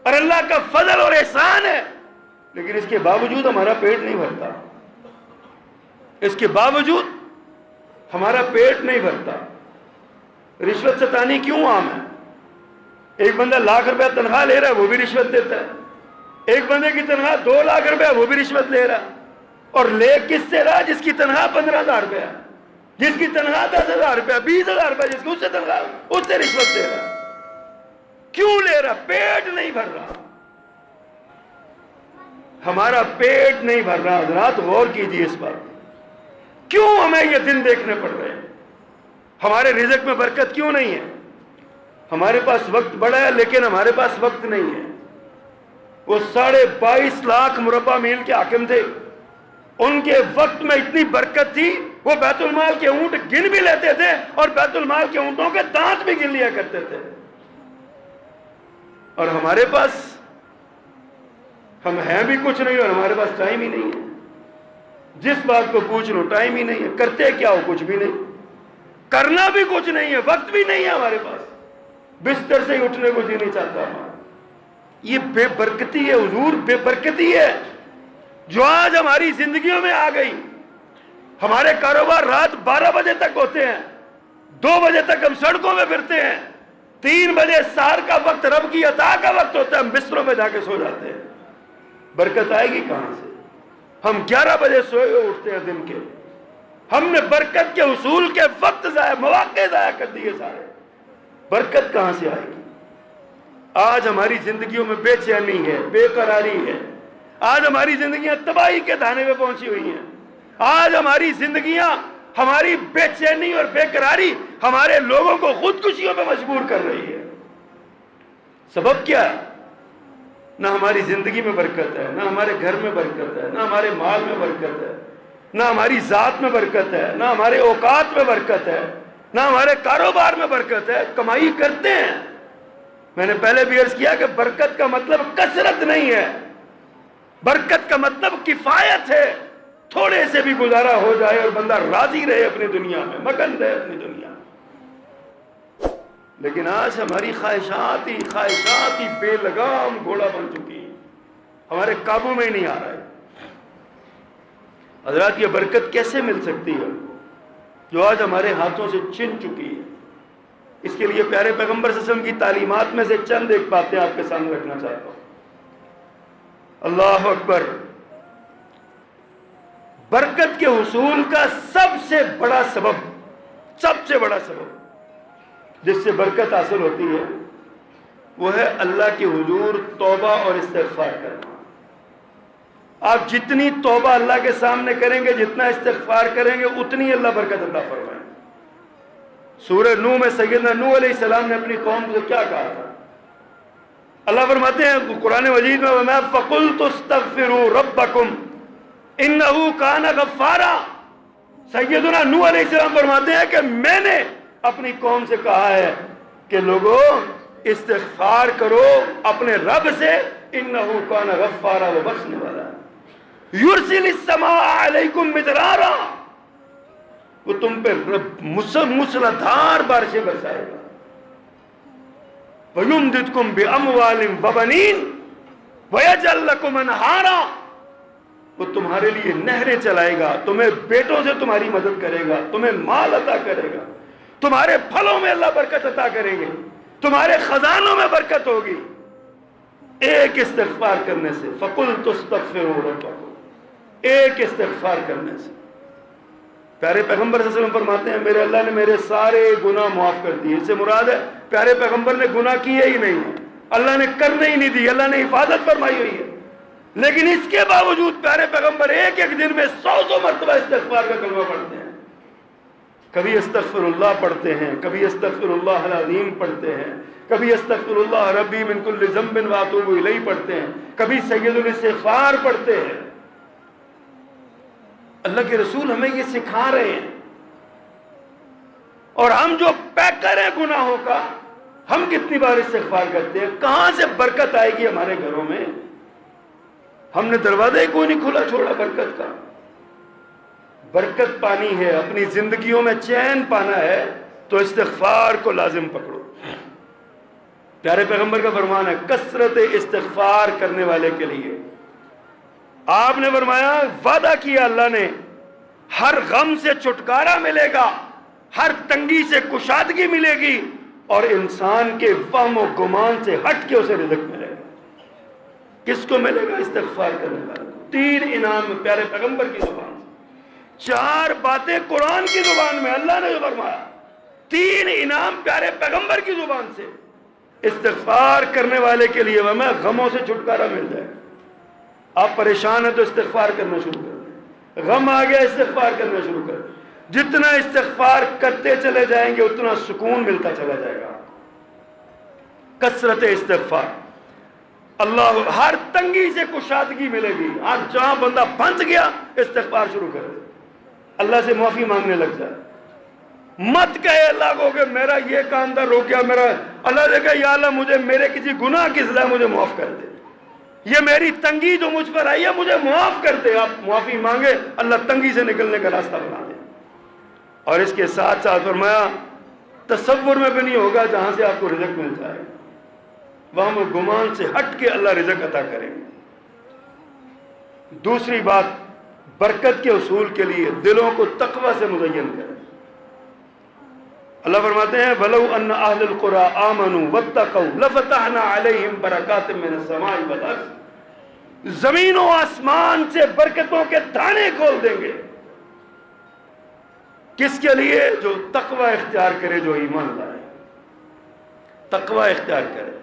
اور اللہ کا فضل اور احسان ہے، لیکن اس کے باوجود ہمارا پیٹ نہیں بھرتا، اس کے باوجود ہمارا پیٹ نہیں بھرتا۔ رشوت ستانی کیوں عام ہے؟ ایک بندہ لاکھ روپے تنخواہ لے رہا ہے، وہ بھی رشوت دیتا ہے، ایک بندے کی تنخواہ 2 لاکھ روپے، وہ بھی رشوت لے رہا ہے، اور لے کس سے رہا؟ جس کی تنخواہ 15,000 روپے، جس کی تنخواہ 10,000 روپے، 20,000 روپے، جس کی اس سے تنخواہ، اس سے رشوت لے رہا۔ کیوں لے رہا؟ پیٹ نہیں بھر رہا، ہمارا پیٹ نہیں بھر رہا۔ حضرات غور کیجئے اس بات، کیوں ہمیں یہ دن دیکھنے پڑ رہے ہیں؟ ہمارے رزق میں برکت کیوں نہیں ہے؟ ہمارے پاس وقت بڑا ہے لیکن ہمارے پاس وقت نہیں ہے۔ وہ 22.5 لاکھ مربع میل کے حاکم تھے، ان کے وقت میں اتنی برکت تھی، وہ بیت المال کے اونٹ گن بھی لیتے تھے اور بیت المال کے اونٹوں کے دانت بھی گن لیا کرتے تھے، اور ہمارے پاس، ہم ہیں بھی کچھ نہیں اور ہمارے پاس ٹائم ہی نہیں ہے۔ جس بات کو پوچھ لو ٹائم ہی نہیں ہے، کرتے کیا ہو؟ کچھ بھی نہیں، کرنا بھی کچھ نہیں ہے، وقت بھی نہیں ہے ہمارے پاس، بستر سے ہی اٹھنے کو جی نہیں چاہتا ہمارا۔ یہ بے برکتی ہے حضور، بے برکتی ہے جو آج ہماری زندگیوں میں آ گئی۔ ہمارے کاروبار رات 12 بجے تک ہوتے ہیں، 2 بجے تک ہم سڑکوں میں پھرتے ہیں، 3 بجے سحر کا وقت، رب کی عطا کا وقت ہوتا ہے، ہم بستروں میں جا کے سو جاتے ہیں۔ برکت آئے گی کہاں سے؟ ہم 11 بجے سوئے ہوئے اٹھتے ہیں دن کے، ہم نے برکت کے حصول کے وقت ضائع، مواقع ضائع کر دیے سارے، برکت کہاں سے آئے گی؟ آج ہماری زندگیوں میں بے چینی ہے، بے قراری ہے، آج ہماری زندگیاں تباہی کے دھانے پہ پہنچی ہوئی ہیں، آج ہماری زندگیاں، ہماری بے چینی اور بے قراری ہمارے لوگوں کو خودکشیوں پہ مجبور کر رہی ہے۔ سبب کیا ہے؟ نہ ہماری زندگی میں برکت ہے، نہ ہمارے گھر میں برکت ہے، نہ ہمارے مال میں برکت ہے، نہ ہماری ذات میں برکت ہے، نہ ہمارے اوقات میں برکت ہے، نہ ہمارے کاروبار میں برکت ہے۔ کمائی کرتے ہیں، میں نے پہلے بھی عرض کیا کہ برکت کا مطلب کثرت نہیں ہے، برکت کا مطلب کفایت ہے، تھوڑے سے بھی گزارا ہو جائے اور بندہ راضی رہے اپنی دنیا میں، مگن رہے اپنی دنیا میں۔ لیکن آج ہماری خواہشات ہی بے لگام گھوڑا بن چکی ہیں، ہمارے قابو میں ہی نہیں آ رہا ہے۔ حضرات یہ برکت کیسے مل سکتی ہے جو آج ہمارے ہاتھوں سے چھن چکی ہے؟ اس کے لیے پیارے پیغمبر صلی اللہ علیہ وسلم کی تعلیمات میں سے چند ایک باتیں آپ کے سامنے رکھنا چاہتا ہوں۔ اللہ اکبر۔ برکت کے حصول کا سب سے بڑا سبب جس سے برکت حاصل ہوتی ہے وہ ہے اللہ کے حضور توبہ اور استغفار کرنا۔ آپ جتنی توبہ اللہ کے سامنے کریں گے، جتنا استغفار کریں گے، اتنی اللہ برکت عطا فرمائے۔ سورہ نوح میں سیدنا نوح علیہ السلام نے اپنی قوم سے کیا کہا تھا؟ اللہ فرماتے ہیں قرآن مجید میں، وَمَا فَقُلْتُ اسْتَغْفِرُوا رَبَّكُمْ إِنَّهُ كَانَ غَفَّارًا۔ سیدنا نوح علیہ السلام فرماتے ہیں کہ میں نے اپنی قوم سے کہا ہے کہ لوگوں استغفار کرو اپنے رب سے، انہو کان غفارا، وہ بخشنے والا ہے، یرسل السماء علیکم مدرارا، وہ تم پہ مسلادھار بارشیں برسائے گا. وَيُمْدِدْكُمْ بِأَمْوَالٍ وَبَنِينَ وَيَجْعَلْ لَكُمْ أَنْهَارًا. وہ تمہارے لیے نہریں چلائے گا، تمہیں بیٹوں سے تمہاری مدد کرے گا، تمہیں مال عطا کرے گا، تمہارے پھلوں میں اللہ برکت عطا کریں گے، تمہارے خزانوں میں برکت ہوگی. ایک استغفار کرنے سے فَقُلْتُ اسْتَغْفِرُوا رَبَّكُمْ، ایک استغفار کرنے سے. پیارے پیغمبر صلی اللہ علیہ وسلم فرماتے ہیں میرے اللہ نے میرے سارے گناہ معاف کر دیے. اس سے مراد ہے پیارے پیغمبر نے گناہ کیے ہی نہیں، اللہ نے کرنے ہی نہیں دی، اللہ نے حفاظت فرمائی ہوئی ہے. لیکن اس کے باوجود پیارے پیغمبر ایک ایک دن میں 100 مرتبہ استغفار کا کلمہ پڑھتے ہیں. کبھی استغفر اللہ پڑھتے ہیں، کبھی استغفر اللہ العظیم پڑھتے ہیں، کبھی استغفر اللہ ربی من کل ذنب واتوب الیہ پڑھتے ہیں، کبھی سید الاستغفار پڑھتے ہیں. اللہ کے رسول ہمیں یہ سکھا رہے ہیں. اور ہم جو پیکر ہیں گناہوں کا، ہم کتنی بار استغفار کرتے ہیں؟ کہاں سے برکت آئے گی ہمارے گھروں میں؟ ہم نے دروازہ ہی کوئی نہیں کھلا چھوڑا برکت کا. برکت پانی ہے، اپنی زندگیوں میں چین پانا ہے تو استغفار کو لازم پکڑو. پیارے پیغمبر کا فرمان ہے کثرت استغفار کرنے والے کے لیے. آپ نے فرمایا وعدہ کیا اللہ نے ہر غم سے چھٹکارا ملے گا، ہر تنگی سے کشادگی ملے گی، اور انسان کے وہم و گمان سے ہٹ کے اسے رزق ملے گا. کس کو ملے گا؟ استغفار کرنے والے کو. 3 انعام پیارے پیغمبر کی زبان سے، 4 باتیں قرآن کی زبان میں اللہ نے جو فرمایا، 3 انعام پیارے پیغمبر کی زبان سے. استغفار کرنے والے کے لیے ہمیں غموں سے چھٹکارا مل جائے. آپ پریشان ہیں تو استغفار کرنا شروع کر دیں. غم آ گیا استغفار کرنا شروع کر دیں. جتنا استغفار کرتے چلے جائیں گے اتنا سکون ملتا چلا جائے گا. کثرت استغفار. اللہ ہر تنگی سے کشادگی ملے گی. آج جہاں بندہ پھنس گیا استغفار شروع کر دے، اللہ سے معافی مانگنے لگ جائے. مت کہے اللہ کو کہ میرا یہ کام تھا روک گیا میرا. اللہ سے کہے یا اللہ مجھے میرے کسی گناہ کی سزا مجھے معاف کر دے، یہ میری تنگی جو مجھ پر آئی ہے مجھے معاف کر دے. آپ معافی مانگے، اللہ تنگی سے نکلنے کا راستہ بنا دے. اور اس کے ساتھ ساتھ فرمایا تصور میں بھی نہیں ہوگا جہاں سے آپ کو رزق مل جائے، وہاں گمان سے ہٹ کے اللہ رزق عطا کریں گے. دوسری بات، برکت کے حصول کے لیے دلوں کو تقوی سے مزین کریں. اللہ فرماتے ہیں وَلَوْ أَنَّ أَهْلَ الْقُرَىٰ آمَنُوا وَاتَّقَوْا لَفَتَحْنَا عَلَيْهِمْ بَرَكَاتٍ مِّنَ السَّمَاءِ وَالْأَرْضِ. زمین و آسمان سے برکتوں کے دانے کھول دیں گے. کس کے لیے؟ جو تقوی اختیار کرے، جو ایمان لائے، تقوی اختیار کرے.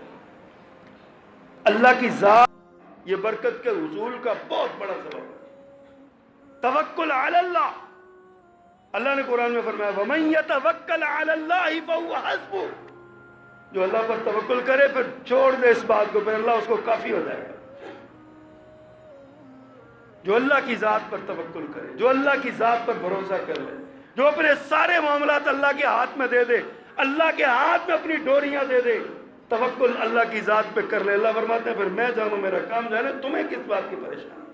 اللہ کی ذات یہ برکت کے حصول کا بہت بڑا سبب ہے. توکل علی اللہ. اللہ نے قرآن میں فرمایا وَمَن يَتَوَكَّلْ عَلَى اللَّهِ فَهُوَ حَسْبُهُ. جو اللہ پر توکل کرے پھر چھوڑ دے اس بات کو، پھر اللہ اس کو کافی ہو جائے گا. جو اللہ کی ذات پر توکل کرے، جو اللہ کی ذات پر بھروسہ کر لے، جو اپنے سارے معاملات اللہ کے ہاتھ میں دے دے، اللہ کے ہاتھ میں اپنی ڈوریاں دے دے، توکل اللہ کی ذات پہ کر لے. اللہ فرماتے ہیں پھر میں جانوں میرا کام جانے، تمہیں کس بات کی پریشانی.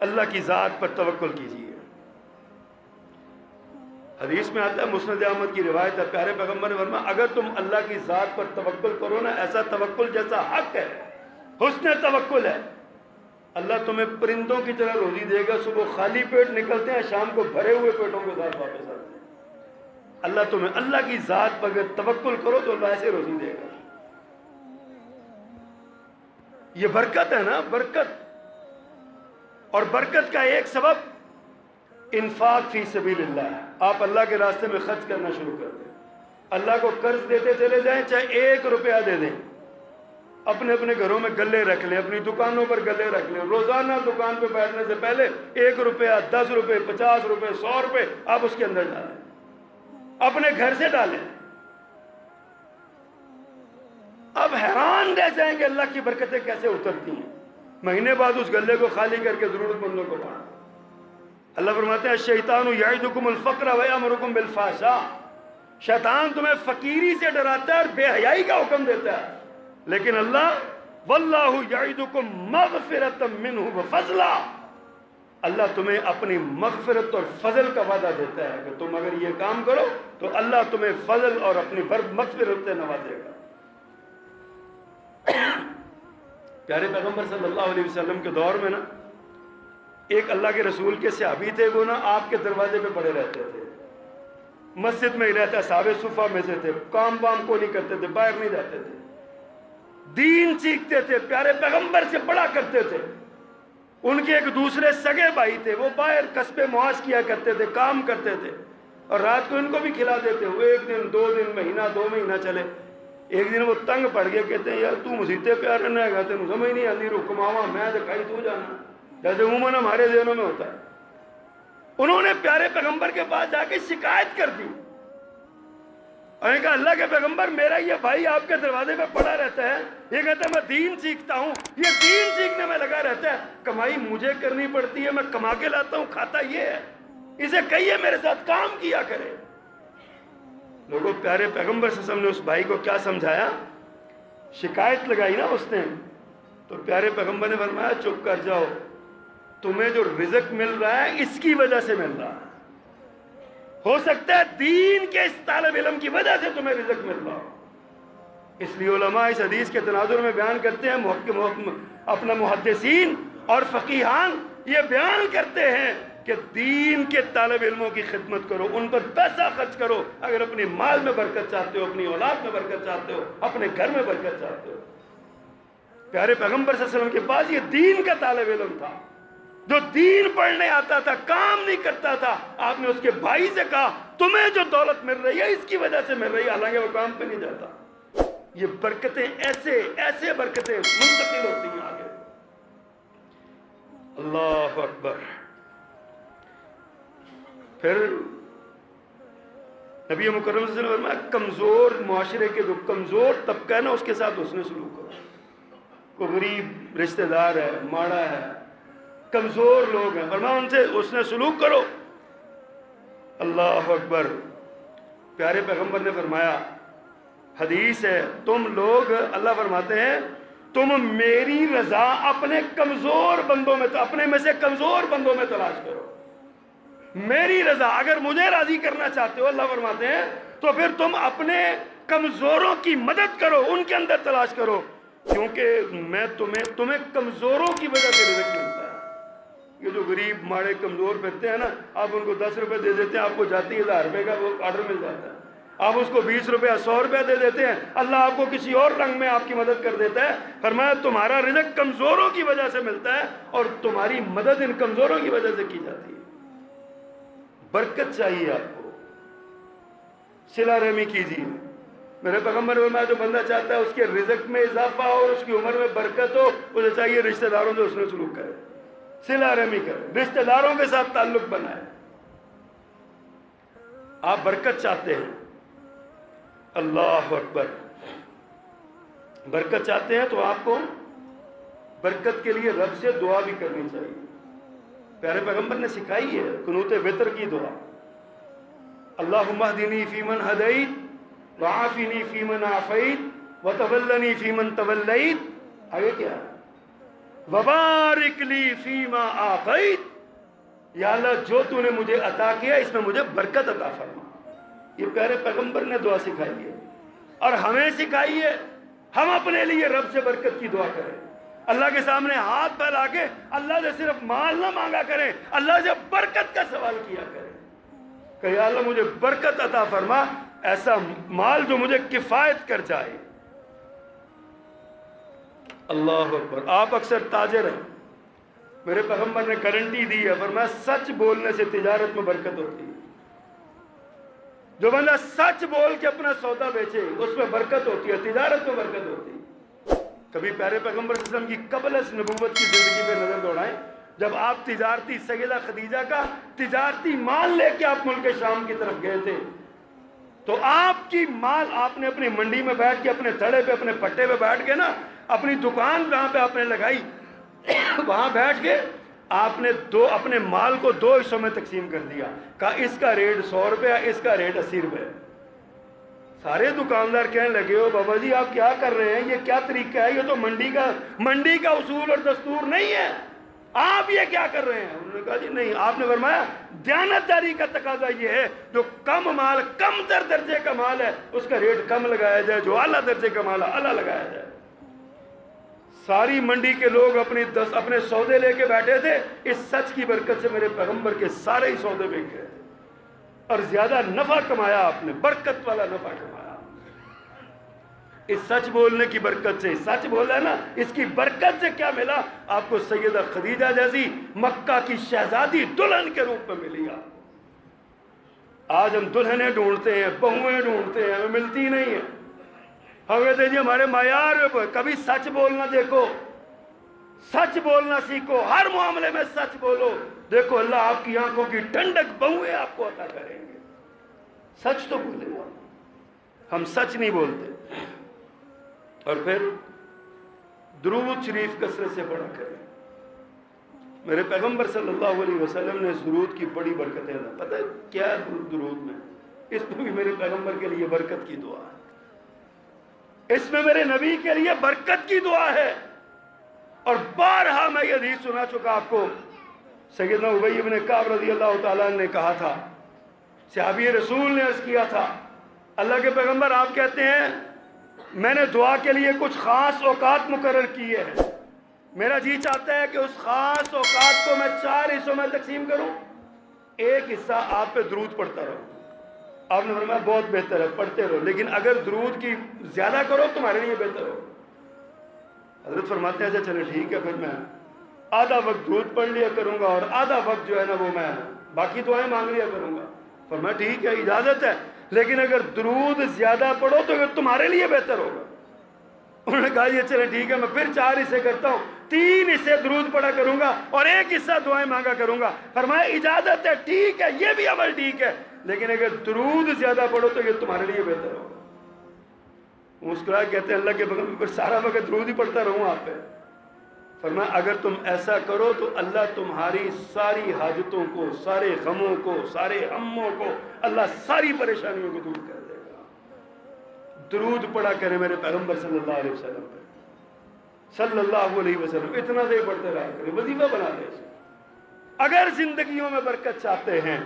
اللہ کی ذات پر توکل کیجیے. حدیث میں آتا ہے، مسند احمد کی روایت ہے، پیارے پیغمبر نے فرمایا اگر تم اللہ کی ذات پر توکل کرو نا، ایسا توکل جیسا حق ہے، حسن توکل ہے، اللہ تمہیں پرندوں کی طرح روزی دے گا. صبح خالی پیٹ نکلتے ہیں، شام کو بھرے ہوئے پیٹوں کے ساتھ واپس آتے ہیں. اللہ تمہیں اللہ کی ذات پر اگر توکل کرو تو اللہ ایسے روزی دے گا. یہ برکت ہے نا، برکت. اور برکت کا ایک سبب انفاق فی سبیل اللہ. آپ اللہ کے راستے میں خرچ کرنا شروع کر دیں. اللہ کو قرض دیتے چلے جائیں، چاہے 1 روپیہ دے دیں. اپنے اپنے گھروں میں گلے رکھ لیں، اپنی دکانوں پر گلے رکھ لیں. روزانہ دکان پہ بیٹھنے سے پہلے 1 روپیہ، 10 روپے، 50 روپے، 100 روپے آپ اس کے اندر ڈالیں. اپنے گھر سے ڈالیں. اب حیران رہ جائیں کہ اللہ کی برکتیں کیسے اترتی ہیں. مہینے بعد اس گلے کو خالی کر کے ضرورت مندوں کو بانٹیں. اللہ فرماتے ہیں الشیطان یعدکم الفقر ویامرکم بالفحشاء. شیطان تمہیں فقیری سے ڈراتا ہے اور بے حیائی کا حکم دیتا ہے، لیکن اللہ واللہ یعدکم مغفرۃ منہ وفضلا. اللہ تمہیں اپنی مغفرت اور فضل کا وعدہ دیتا ہے کہ تم اگر یہ کام کرو تو اللہ تمہیں فضل اور اپنی مغفرت سے نوازے گا۔ پیارے پیغمبر صلی اللہ علیہ وسلم کے دور میں نا ایک اللہ کے رسول کے صحابی تھے، وہ نا آپ کے دروازے پہ پڑے رہتے تھے، مسجد میں ہی رہتا، صحابہ صفہ میں سے تھے، کام وام کو نہیں کرتے تھے، باہر نہیں جاتے تھے، دین سیکھتے تھے، پیارے پیغمبر سے پڑھا کرتے تھے۔ ان کے ایک دوسرے سگے بھائی تھے، وہ باہر کسب معاش کیا کرتے تھے، کام کرتے تھے، اور رات کو ان کو بھی کھلا دیتے۔ وہ ایک دن، 2 دن، مہینہ، 2 مہینہ چلے، ایک دن وہ تنگ پڑ گئے، کہتے ہیں یار تو مسیتے پیار رہنا ہے گا، تین سمجھ نہیں آتی، رکماوا میں دکھائی تو جانا، جیسے عموماً ہمارے ذہنوں میں ہوتا ہے۔ انہوں نے پیارے پیغمبر کے پاس جا کے شکایت کر دی، اور کہا اللہ کے پیغمبر میرا یہ بھائی آپ کے دروازے پہ پڑا رہتا ہے، یہ کہتا ہے میں دین سیکھتا ہوں، یہ دین سیکھنے میں لگا رہتا ہے، کمائی مجھے کرنی پڑتی ہے، میں کما کے لاتا ہوں، کھاتا یہ ہے، اسے کہیے میرے ساتھ کام کیا کرے۔ لوگوں پیارے پیغمبر صلی اللہ علیہ وسلم نے اس بھائی کو کیا سمجھایا؟ شکایت لگائی نا اس نے، تو پیارے پیغمبر نے فرمایا چپ کر جاؤ، تمہیں جو رزق مل رہا ہے اس کی وجہ سے مل رہا ہے، ہو سکتا ہے دین کے اس طالب علم کی وجہ سے تمہیں رزق مل رہا ہو۔ اس لیے علماء اس حدیث کے تناظر میں بیان کرتے ہیں، اپنا محدثین اور فقیہان یہ بیان کرتے ہیں کہ دین کے طالب علموں کی خدمت کرو، ان پر پیسہ خرچ کرو، اگر اپنے مال میں برکت چاہتے ہو، اپنی اولاد میں برکت چاہتے ہو، اپنے گھر میں برکت چاہتے ہو۔ پیارے پیغمبر صلی اللہ علیہ وسلم کے پاس یہ دین کا طالب علم تھا جو دین پڑھنے آتا تھا، کام نہیں کرتا تھا۔ آپ نے اس کے بھائی سے کہا تمہیں جو دولت مل رہی ہے اس کی وجہ سے مل رہی ہے، حالانکہ وہ کام پہ نہیں جاتا۔ یہ برکتیں ایسے برکتیں منتقل ہوتی ہیں آگے۔ اللہ اکبر۔ پھر نبی مکرم صلی اللہ علیہ وسلم فرمایا کمزور معاشرے کے جو کمزور طبقہ ہے نا اس کے ساتھ حسن سلوک کرو۔ کوئی غریب رشتہ دار ہے، ماڑا ہے، کمزور لوگ ہیں، فرمایا ان سے حسن سلوک کرو۔ اللہ اکبر۔ پیارے پیغمبر نے فرمایا، حدیث ہے، تم لوگ، اللہ فرماتے ہیں تم میری رضا اپنے کمزور بندوں میں، اپنے میں سے کمزور بندوں میں تلاش کرو۔ میری رضا اگر مجھے راضی کرنا چاہتے ہو، اللہ فرماتے ہیں، تو پھر تم اپنے کمزوروں کی مدد کرو، ان کے اندر تلاش کرو، کیونکہ میں تمہیں کمزوروں کی وجہ سے رزق ملتا ہے۔ یہ جو غریب ماڑے کمزور پھرتے ہیں نا، آپ ان کو 10 روپے دے دیتے ہیں، آپ کو جاتی 1000 روپے کا وہ آرڈر مل جاتا ہے، آپ اس کو 20 روپے 100 روپے دے دیتے ہیں، اللہ آپ کو کسی اور رنگ میں آپ کی مدد کر دیتا ہے۔ فرمایا تمہارا رزق کمزوروں کی وجہ سے ملتا ہے، اور تمہاری مدد ان کمزوروں کی وجہ سے کی جاتی ہے۔ برکت چاہیے آپ کو، صلہ رحمی کیجیے۔ میرے پیغمبر نے فرمایا جو بندہ چاہتا ہے اس کے رزق میں اضافہ ہو اور اس کی عمر میں برکت ہو، اسے چاہیے رشتہ داروں سے حسن سلوک کرے، صلہ رحمی کرے، رشتہ داروں کے ساتھ تعلق بنائے۔ آپ برکت چاہتے ہیں، اللہ اکبر، برکت چاہتے ہیں تو آپ کو برکت کے لیے رب سے دعا بھی کرنی چاہیے۔ پیارے پیغمبر نے سکھائی ہے قنوت وتر کی دعا، اللہم اہدنی فیمن ہدیت وعافنی فیمن عافیت وتولنی فیمن تولیت، آگے کیا ہے؟ وبارک لی فیما آتیت، یا اللہ جو تو نے مجھے عطا کیا اس میں مجھے برکت عطا فرما۔ یہ پیارے پیغمبر نے دعا سکھائی ہے، اور ہمیں سکھائی ہے ہم اپنے لیے رب سے برکت کی دعا کریں، اللہ کے سامنے ہاتھ پھیلا کے اللہ سے صرف مال نہ مانگا کریں، اللہ سے برکت کا سوال کیا کریں کہ یا اللہ مجھے برکت عطا فرما، ایسا مال جو مجھے کفایت کر جائے۔ اللہ اکبر۔ آپ اکثر تاجر ہیں، میرے پیغمبر نے گارنٹی دی ہے، فرمایا سچ بولنے سے تجارت میں برکت ہوتی ہے۔ جو بندہ سچ بول کے اپنا سودا بیچے اس میں برکت ہوتی ہے، تجارت میں برکت ہوتی ہے۔ کبھی پیارے پیغمبر صلی اللہ علیہ وسلم کی قبل از نبوت کی زندگی پہ نظر دوڑائیں، جب آپ تجارتی سیدہ خدیجہ کا تجارتی مال لے کے آپ ملک شام کی طرف گئے تھے، تو آپ کی مال آپ نے اپنی منڈی میں بیٹھ کے، اپنے تھڑے پہ، اپنے پٹے پہ بیٹھ کے نا، اپنی دکان جہاں پہ آپ نے لگائی وہاں بیٹھ کے آپ نے اپنے مال کو 2 حصوں میں تقسیم کر دیا، کہا اس کا ریٹ 100 روپے، اس کا ریٹ 80 روپے۔ سارے دکاندار کہنے لگے ہو بابا جی آپ کیا کر رہے ہیں، یہ کیا طریقہ ہے، یہ تو منڈی کا اصول اور دستور نہیں ہے۔ آپ یہ کیا کر رہے ہیں؟ انہوں نے کہا جی نہیں. آپ نے فرمایا دیانتداری کا تقاضا یہ ہے جو کم مال، کم تر درجے کا مال ہے اس کا ریٹ کم لگایا جائے، جو اعلیٰ درجے کا مال ہے اعلیٰ لگایا جائے. ساری منڈی کے لوگ اپنے سودے لے کے بیٹھے تھے. اس سچ کی برکت سے میرے پیغمبر کے سارے ہی سودے بک گئے تھے اور زیادہ نفع کمایا آپ نے، برکت والا نفع کمایا اس سچ بولنے کی برکت سے. سچ بولا ہے نا، اس کی برکت سے کیا ملا آپ کو؟ سیدہ خدیجہ جیسی مکہ کی شہزادی دلہن کے روپ میں ملی. آج ہم دلہنیں ڈھونڈتے ہیں، بہویں ڈھونڈتے ہیں، ہمیں ملتی نہیں ہیں. ہم کہتے ہیں جی ہمارے معیار میں کبھی سچ بولنا دیکھو، سچ بولنا سیکھو، ہر معاملے میں سچ بولو. دیکھو اللہ آپ کی آنکھوں کی ٹھنڈک بہویں آپ کو عطا کریں گے. سچ تو بولے گا، ہم سچ نہیں بولتے. اور پھر درود شریف کثرت سے پڑھا کریں. میرے پیغمبر صلی اللہ علیہ وسلم نے درود کی بڑی برکتیں ہیں. پتہ ہے کیا ہے درود میں؟ اس میں بھی میرے پیغمبر کے لیے برکت کی دعا ہے، اس میں میرے نبی کے لیے برکت کی دعا ہے. اور بارہا میں یہ حدیث سنا چکا آپ کو. سیدنا ابی بن کعب رضی اللہ تعالیٰ نے کہا تھا، صحابی رسول نے عرض کیا تھا اللہ کے پیغمبر آپ کہتے ہیں میں نے دعا کے لیے کچھ خاص اوقات مقرر کیے ہیں، میرا جی چاہتا ہے کہ اس خاص اوقات کو میں 4 حصوں میں تقسیم کروں، ایک حصہ آپ پہ درود پڑھتا رہوں. آپ نے فرمایا بہت بہتر ہے، پڑھتے رہو، لیکن اگر درود کی زیادہ کرو تمہارے لیے بہتر ہو. حضرت فرماتے ہیں چلے ٹھیک ہے، پھر میں آدھا وقت درود پڑھ لیا کروں گا اور آدھا وقت جو ہے نا وہ میں باقی دعائیں مانگ لیا کروں گا. فرمایا ٹھیک ہے، اجازت ہے، لیکن اگر درود زیادہ پڑھو تو تمہارے لیے بہتر ہوگا. انہوں نے کہا یہ چلے ٹھیک ہے، میں پھر 4 حصے کرتا ہوں، 3 حصے درود پڑھا کروں گا اور 1 حصہ دعائیں مانگا کروں گا. فرمایا اجازت ہے، ٹھیک ہے، یہ بھی عمل ٹھیک ہے، لیکن اگر درود زیادہ پڑھو تو یہ تمہارے لیے بہتر ہوگا. مسکرا کہتے ہیں اللہ کے پیغمبر سارا وقت درود ہی پڑھتا رہوں آپ پہ. فرمایا اگر تم ایسا کرو تو اللہ تمہاری ساری حاجتوں کو، سارے غموں کو، سارے ہموں کو، اللہ ساری پریشانیوں کو دور کر دے گا. درود پڑھا کرے میرے پیغمبر صلی اللہ علیہ وسلم پہ، صلی اللہ علیہ وسلم. اتنا دیر پڑھتے رہا کرے، وظیفہ بنا لے اسے. اگر زندگیوں میں برکت چاہتے ہیں،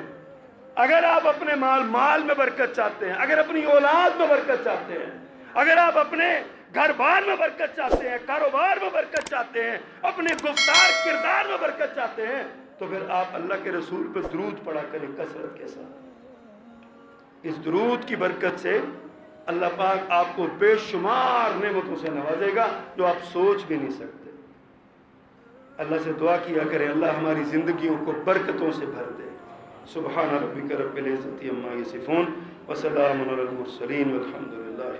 اگر آپ اپنے مال میں برکت چاہتے ہیں، اگر اپنی اولاد میں برکت چاہتے ہیں، اگر آپ اپنے گھر بار میں برکت چاہتے ہیں، کاروبار میں برکت چاہتے ہیں، اپنے گفتار کردار میں برکت چاہتے ہیں، تو پھر آپ اللہ کے رسول پہ درود پڑھا کریں کثرت کے ساتھ. اس درود کی برکت سے اللہ پاک آپ کو بے شمار نعمتوں سے نوازے گا جو آپ سوچ بھی نہیں سکتے. اللہ سے دعا کیا کریں اللہ ہماری زندگیوں کو برکتوں سے بھر دے. سبحان ربک رب العزت عما یصفون وسلام علی المرسلین والحمد للہ.